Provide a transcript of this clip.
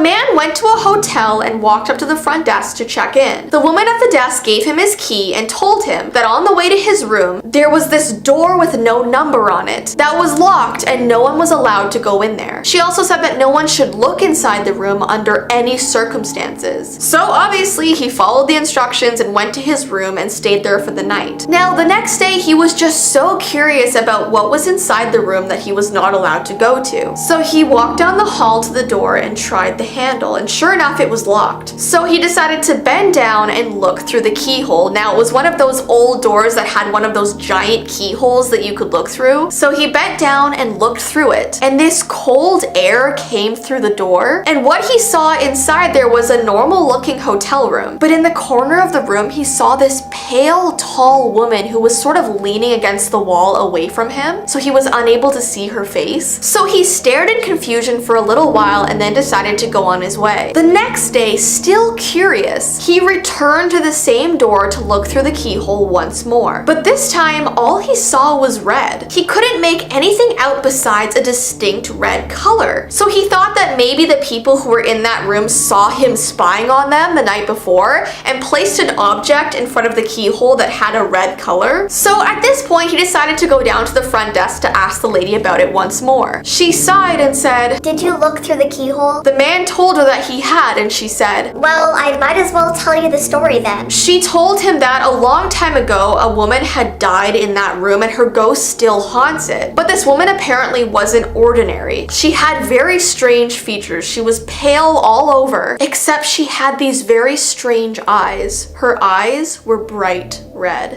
man went to a hotel and walked up to the front desk to check in. The woman at the desk gave him his key and told him that on the way to his room, there was this door with no number on it that was locked and no one was allowed to go in there. She also said that no one should look inside the room under any circumstances. So obviously he followed the instructions and went to his room and stayed there for the night. Now the next day he was just so curious about what was inside the room that he was not allowed to go to. So he walked down the hall to the door and tried the handle, and sure enough it was locked. So he decided to bend down and look through the keyhole. Now it was one of those old doors that had one of those giant keyholes that you could look through. So he bent down and looked through it, and this cold air came through the door, and what he saw inside there was a normal looking hotel room. But in the corner of the room he saw this pale, tall woman who was sort of leaning against the wall away from him, so he was unable to see her face. So he stared in confusion for a little while and then decided to go on his way. The next day, still curious, he returned to the same door to look through the keyhole once more. But this time, all he saw was red. He couldn't make anything out besides a distinct red color. So he thought that maybe the people who were in that room saw him spying on them the night before and placed an object in front of the keyhole that had a red color. So at this point, he decided to go down to the front desk to ask the lady about it once more. She sighed and said, "Did you look through the keyhole?" The man told her that he had, and she said, "Well, I might as well tell you the story then." She told him that a long time ago, a woman had died in that room and her ghost still haunts it. But this woman apparently wasn't ordinary. She had very strange features. She was pale all over, except she had these very strange eyes. Her eyes were bright red.